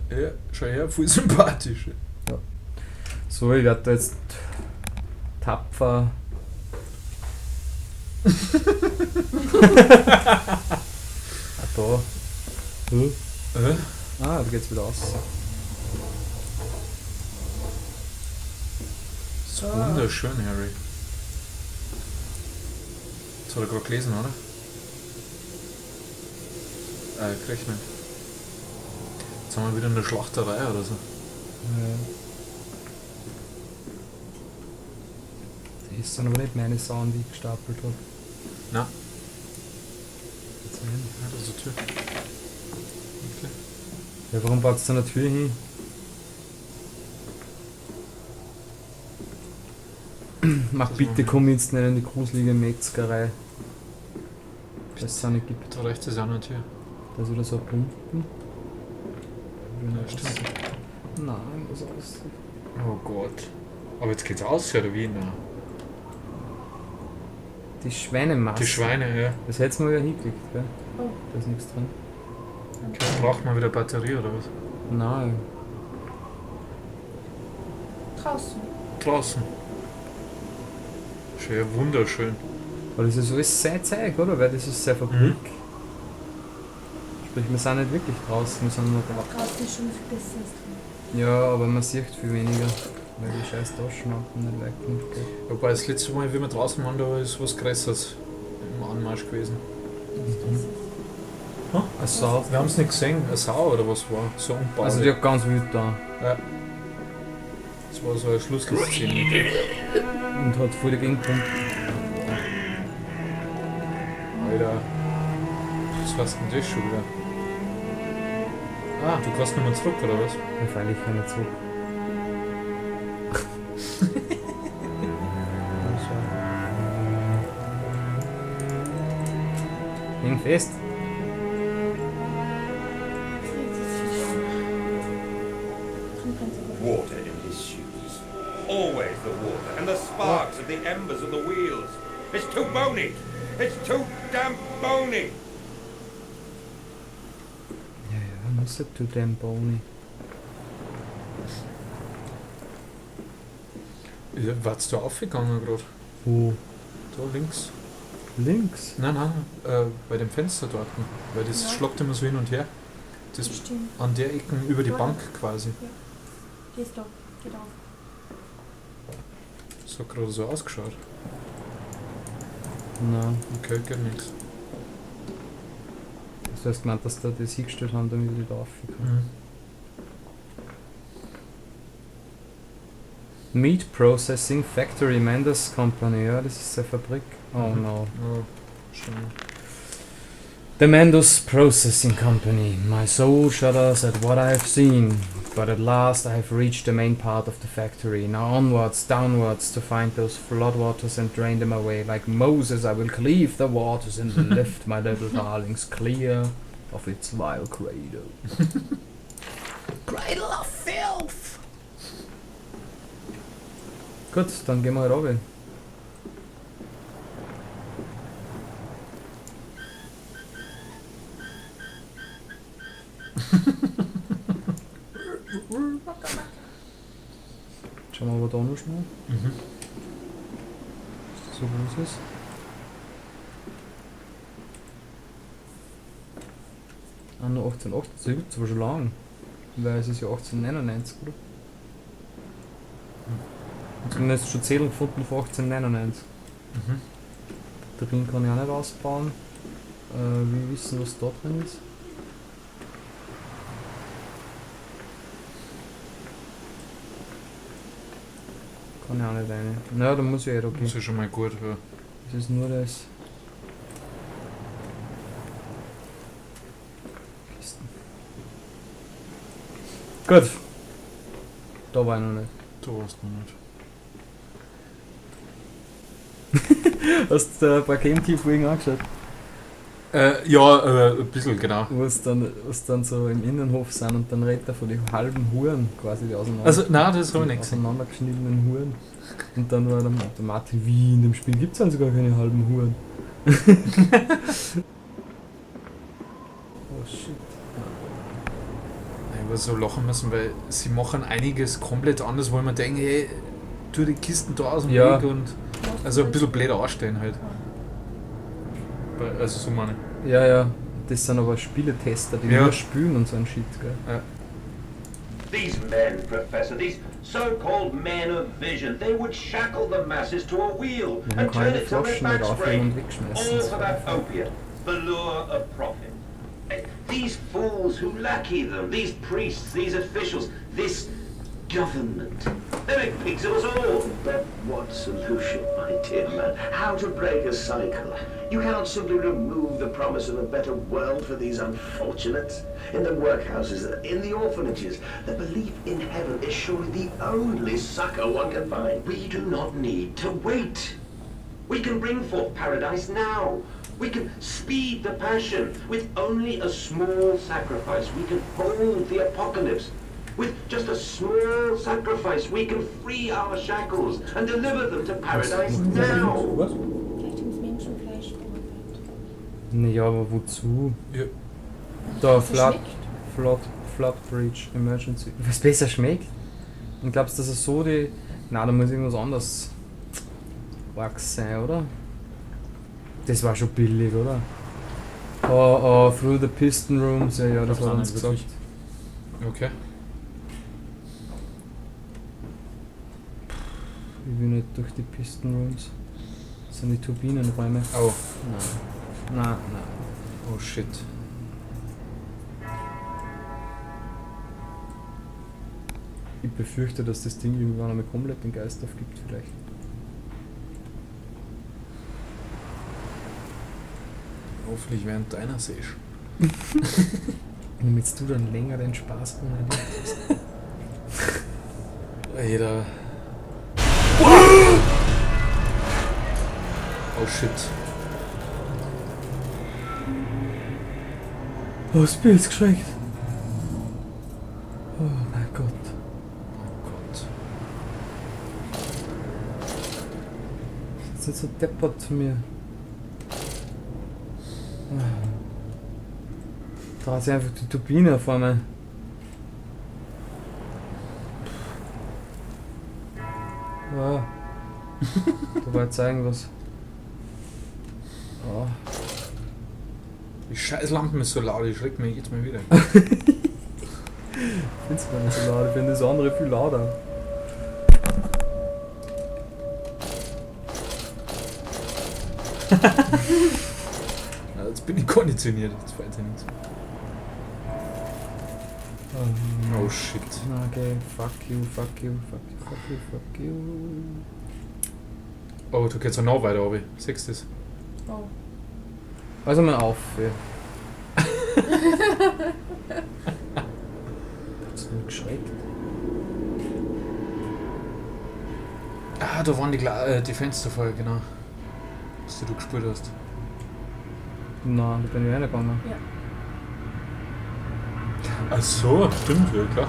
Ja, schon eher voll sympathisch. So, ich werde da jetzt tapfer. Da. Da geht's wieder aus. Das ist wunderschön, Harry. Das hat er gerade gelesen, oder? Krieg ich nicht. Jetzt sind wir wieder in der Schlachterei oder so. Das sind aber nicht meine Sachen, die ich gestapelt habe. Nein. Jetzt rein. Ja, das ist eine Tür. Okay. Ja, warum baut es da eine Tür hin? Mach Das bitte, machen wir. komm jetzt nicht in die gruselige Metzgerei. Das es nicht gibt. Da rechts ist auch eine Tür. Da ist wieder so Pumpen. Ja, stimmt. Nein, was aus. Oh Gott. Aber jetzt geht's aus, oder wie? Nein. Die Schweinemaske. Die Schweine, ja. Das hättest du mal wieder hingekriegt, gell? Oh. Da ist nichts drin. Okay. Braucht man wieder Batterie oder was? Nein. Draußen. Draußen. Schön, wunderschön. Aber das ist alles sehr Zeug, oder? Weil das ist sehr Fabrik. Sprich, wir sind nicht wirklich draußen, wir sind nur da. Draußen ist schon viel besser als drin. Ja, aber man sieht viel weniger. Weil die scheiß Taschenlampen nicht wecken. Wobei das letzte Mal, wie wir draußen waren, da ist was Größeres im Anmarsch gewesen. Eine Sau. Wir haben es nicht gesehen, eine Sau oder was war? So umbaulich. Also die hat ganz wild da. Ja. Das war so eine Schlussszene. Und hat voll dagegen gepumpt. Alter. Was war's denn das schon wieder? Ah, du kannst nicht mehr zurück, oder was? Dann falle ich nicht zurück. Häng fest. Water in his shoes. Always the water and the sparks of the embers of the wheels. It's too bony. It's too damn bony. Ja, muss er tut dem Boni. Warst du aufgegangen gerade? Wo? Da links. Links? Nein, bei dem Fenster dort. Weil das Ja. schlagt immer so hin und her. Das Stimmt. an der Ecke über die Ja. Bank quasi. Hier ist da. Geht auf. Das hat gerade so ausgeschaut. Nein. Okay, geht nichts. Du hast gemeint, dass da das hingestellt haben, damit ich da raufgekommen. Meat Processing Factory Mendes Company, ja, das ist eine Fabrik. Oh no. Oh, schön. The Mendes Processing Company. My soul shudders at what I have seen, but at last I have reached the main part of the factory. Now onwards, downwards, to find those floodwaters and drain them away. Like Moses, I will cleave the waters and lift my little darlings clear of its vile cradle. Cradle of filth! Gut, dann gehen wir halt runter. Schauen wir, was da noch schnell. Mhm. So groß ist. Ah, nur 1880, das gibt es aber schon lang. Weil es ist ja 1899, oder? Zumindest schon Zählung gefunden von 1899. Mhm. Drin kann ich auch nicht ausbauen. Wir wissen, was da drin ist. Kann ich auch nicht rein. Naja, da muss ich eh da Das gehen. ist schon mal gut. Ja. Das ist nur das. Kisten. Gut. Da war ich noch nicht. Du warst noch nicht. Hast du ein paar Game-Tief vorhin angeschaut? Ja, ein bisschen, genau. Was dann so im Innenhof sind und dann redet er von den halben Huren quasi, die auseinander. Also, nein, das habe ich nicht gesehen. Auseinandergeschnittenen Huren. Und dann war der Martin, wie in dem Spiel gibt es also gar keine halben Huren. Oh shit. Ein aber so lachen müssen, weil sie machen einiges komplett anders, wo man denkt, hey, tu die Kisten da aus dem Ja. Weg und also ein bisschen blöder anstellen halt. Also so meine ich. Ja. Das sind aber Spieletester, die Ja. nur spielen und so ein Shit, gell? Ja. These men, Professor, these so-called men of vision, they would shackle the masses to a wheel Man and kann turn die it till their Flaschen nicht backs aufheben break. und wegschmeißen. All for that opiate, the lure of profit. These fools who lackey them, these priests, these officials, this government, they make pigs of us all. But what solution, my dear man? How to break a cycle? You cannot simply remove the promise of a better world for these unfortunates. In the workhouses, in the orphanages, the belief in heaven is surely the only succor one can find. We do not need to wait. We can bring forth paradise now. We can speed the passion. With only a small sacrifice, we can hold the apocalypse. With just a small sacrifice, we can free our shackles and deliver them to paradise now. Was? Vielleicht ins Menschenfleisch verwandelt. Naja, aber wozu? Ja. Da, Das schmeckt. Flood Breach Emergency. Was besser schmeckt? Und glaubst du, dass es so die. Na, da muss irgendwas anderes Wachs sein, oder? Das war schon billig, oder? Through the Piston Rooms, ja, das Glaub's war auch uns nicht gesagt. wirklich. Okay. Ich will nicht durch die Piston Rooms. Das sind die Turbinenräume. Oh. Nein. Oh shit. Ich befürchte, dass das Ding irgendwann einmal komplett den Geist aufgibt, vielleicht. Hoffentlich während deiner Session. Damit du dann länger den Spaß ohne dich hast. Jeder. Oh shit. Oh, das Bild ist geschreckt. Oh mein Gott. Oh Gott. Das ist jetzt so deppert zu mir. Da ist einfach die Turbine vor mir. Oh. Da war jetzt irgendwas. Oh. Die scheiß Lampen ist so laut, die schreckt mich jetzt mal wieder. Ich find's gar nicht so laut, ich finde das andere viel lauter. Ja, jetzt bin ich konditioniert, jetzt fällt ja nichts mehr. Oh shit. Okay, fuck you. Oh, du gehst ja noch weiter runter. Siehst du das? Oh. Also mal auf. Ja. Hat's mich geschreckt. Ah, da waren die Fenster voll, genau. Was du gespielt hast. Nein, da bin ich reingegangen. Ja. Ach so, stimmt, ja klar.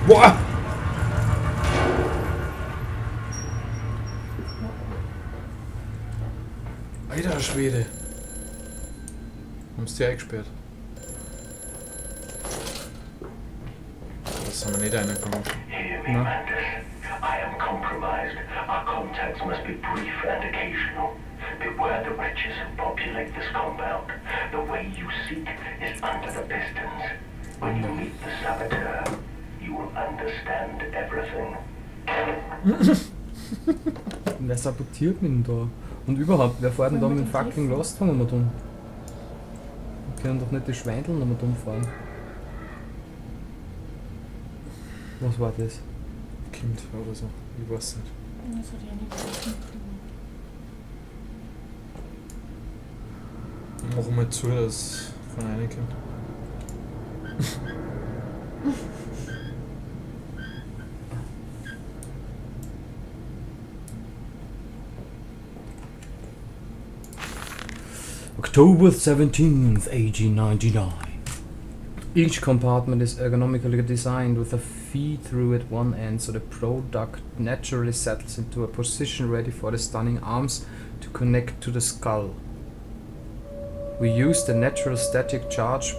Boah! Alter Schwede. Haben sie dir eingesperrt? Das haben wir nicht reingekommen. Hear me, No. Mantis. I am compromised. Our contacts must be brief and occasional. Beware the wretches who populate this compound. The way you seek is under the pistons. When you meet the saboteur, you will understand everything. Wer sabotiert mich denn da? Und überhaupt, wer fährt denn da mit dem fucking Lastwagen nochmal dumm? Wir können doch nicht die Schweindeln nochmal dumm fahren. Was war das? Kind oder so. Ich weiß nicht. Das hat ja nicht mitbekommen. Mach mal zu, dass von einer kommt. October 17th, 1899. Each compartment is ergonomically designed with a feed through at one end, so the product naturally settles into a position ready for the stunning arms to connect to the skull. We use the natural static charge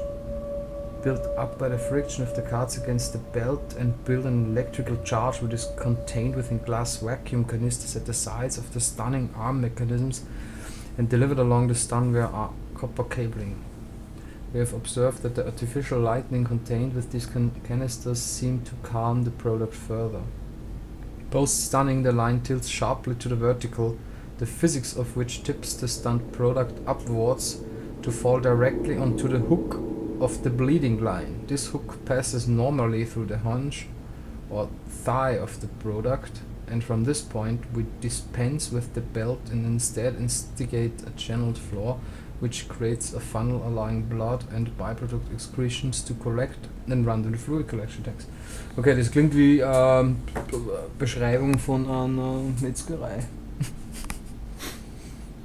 built up by the friction of the cards against the belt and build an electrical charge which is contained within glass vacuum canisters at the sides of the stunning arm mechanisms and delivered along the stun via copper cabling. We have observed that the artificial lightning contained with these canisters seem to calm the product further. Post stunning, the line tilts sharply to the vertical, the physics of which tips the stunned product upwards to fall directly onto the hook of the bleeding line. This hook passes normally through the haunch or thigh of the product, and from this point we dispense with the belt and instead instigate a channeled floor which creates a funnel allowing blood and byproduct excretions to collect and run to the fluid collection tanks. Okay, das klingt wie Beschreibung von einer Metzgerei.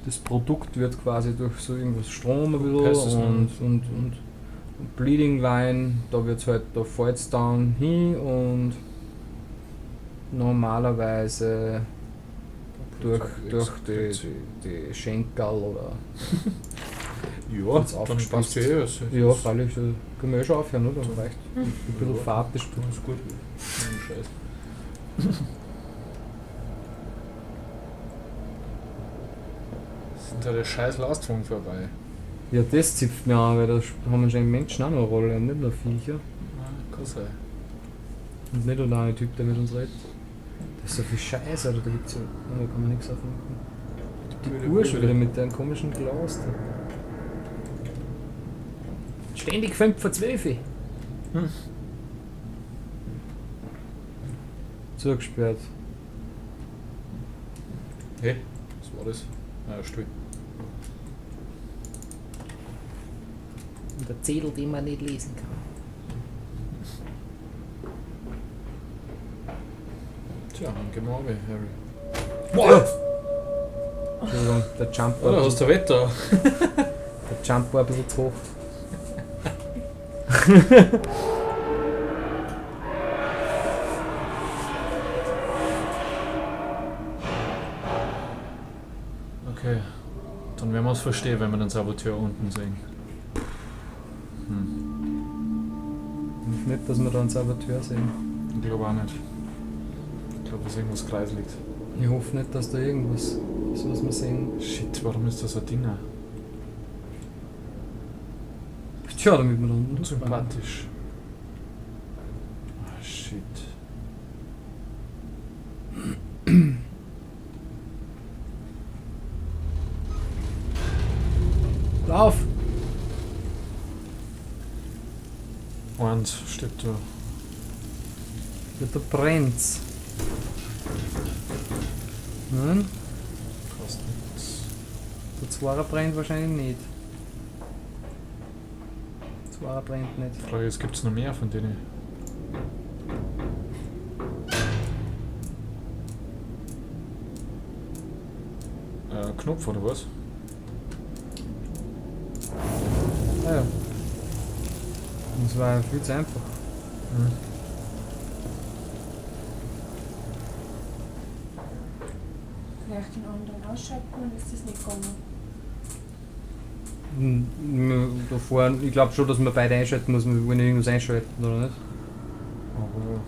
Das Produkt wird quasi durch so irgendwas Strom ein bisschen und Bleeding Line, da wird's halt, da fällt's dann hin und normalerweise durch die Schenkel oder Ja, wird's dann aufgespasst. passt ja was. Ja, freilich, da können wir ja schon aufhören, oder? Das reicht. Ein bisschen Fahrt ist Das ist gut. Scheiße. Sind da der scheiß Lastwagen vorbei? Ja, das zipft mir an, weil da haben anscheinend Menschen auch noch eine Rolle und nicht nur Viecher. Ja, kann sein. Und nicht nur ein Typ, der mit uns redet. Das ist so viel Scheiße, Alter, da gibt's ja. Da kann man nichts aufmachen. Die Uhr schon wieder mit dem komischen Glas da. Ständig 5 vor 12. Zugesperrt. Hey, was war das? Ah, Stuhl. Und der Zettel, den man nicht lesen kann. Tja, dann gehen wir runter, Harry. Boah! Entschuldigung, der Jump war, Oder hast du Wetter? der Jump war ein bisschen zu hoch. Okay, dann werden wir es verstehen, wenn wir den Saboteur unten sehen. Ich hoffe nicht, dass wir da einen Saboteur sehen. Ich glaube auch nicht. Ich glaube, dass irgendwas kreisligt. Ich hoffe nicht, dass da irgendwas ist, was wir sehen. Shit, warum ist das ein Ding? Tja, damit wir da unten Sympathisch. Ah, shit. Lauf! Und steht da. Ja, da brennt's. Hm? Fast nichts. Der Zwarer brennt wahrscheinlich nicht. Der Zwarer brennt nicht. Die Frage ist, gibt es noch mehr von denen? Knopf oder was? Ah ja. Das war ja viel zu einfach. Vielleicht den anderen ausschalten, dann ist das nicht gegangen. Davor, ich glaube schon, dass man beide einschalten muss, wir wollen irgendwas einschalten, oder nicht? Aber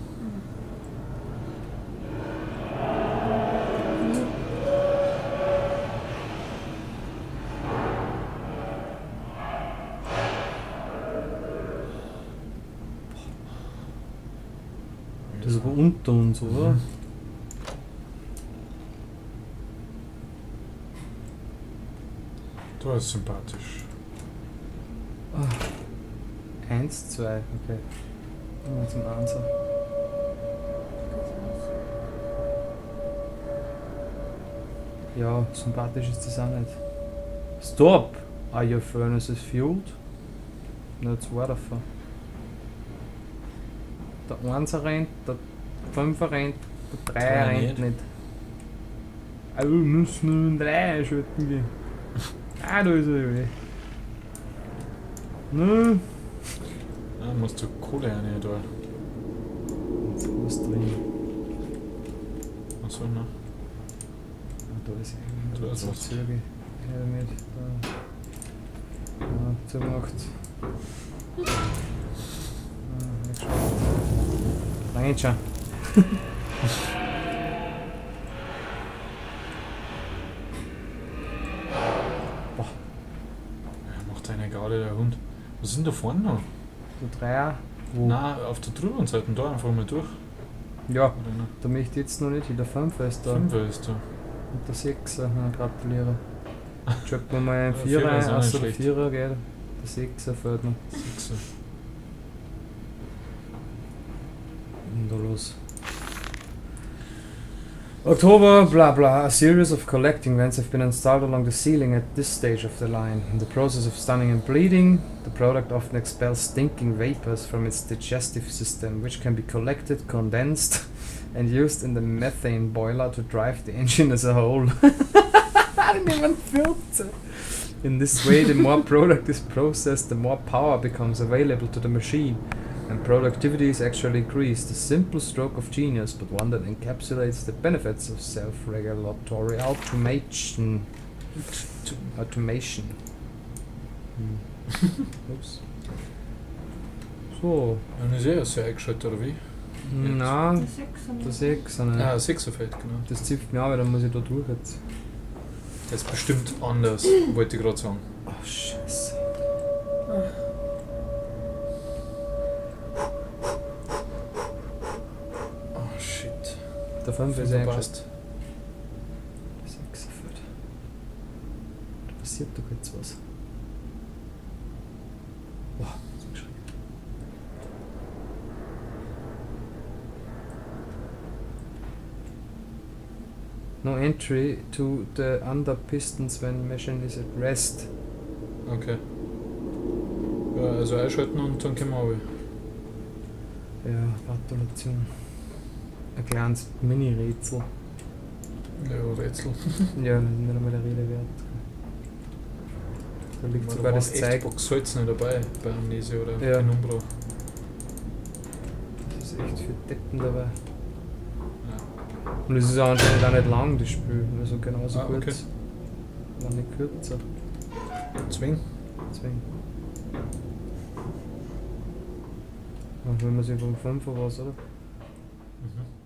Das ist aber unter uns, oder? da ist sympathisch. 1, 2, okay. Gehen wir zum Answer. Ja, sympathisch ist das auch nicht. Stop! Are your furnaces fueled? That's water for. Der 1er rennt, der 5er rennt, der 3er Drei rennt nicht. Also müssen wir den 3 einschalten gehen. Ah, da ist er ja. Nö. Ah, musst du Kohle rein da. Jetzt ist was drin. Achso, ne? Ah, da ist er. Da ist was. Züge. Ja, nicht. Da. Ja, zugemacht. Major. Ja, macht eine Garde, der Hund. Was sind da vorne noch? Der Dreier. Wo? Nein, auf der drüben Seite, da einfach mal durch. Ja, Oder nicht? da möchte ich jetzt noch nicht hin. Der 5er ist da. 5 ist da. Und der 6er, ja, gratuliere. Checken wir mal einen Der 4er Vierer ist ein, auch außer nicht der schlecht. 4er, gell? Der 6er fällt noch. 6. Und da los. October, blah blah. A series of collecting vents have been installed along the ceiling at this stage of the line. In the process of stunning and bleeding, the product often expels stinking vapors from its digestive system, which can be collected, condensed, and used in the methane boiler to drive the engine as a whole. Niemand 14. In this way, the more product is processed, the more power becomes available to the machine, and productivity is actually increased. A simple stroke of genius, but one that encapsulates the benefits of self-regulatory automation. Automation. Ups. So. Ja, ist ja sehr eingeschaltet, oder wie? Na, Der 6er. der 6 ne? Ah, 6 fällt, genau. Das zipft mir auch, weil dann muss ich da durch jetzt. Das ist bestimmt anders, wollte ich gerade sagen. Oh, Scheiße. Oh shit. Der 5 ist Fünfer eigentlich. passt. Der 6 fällt. Da passiert doch jetzt was. Wow, das ist schräg. No entry to the under pistons when machine is at rest. Okay. Ja, also einschalten und dann können wir runter. Ja, Gratulation. Ein kleines Mini-Rätsel. Ja, Rätsel. Ja, nicht einmal der Rede wert. Da liegt Da sogar waren das echt Zeig. Box Holz nicht dabei bei Amnesia oder Ja. Penumbra. Das ist echt für Deppen dabei. Ja. Und es ist anscheinend auch nicht lang, das Spiel. Also genauso Ah, kurz. okay. War nicht kürzer. Zwing. Deswegen. Und wenn man sich vom 5er was, oder? Mhm.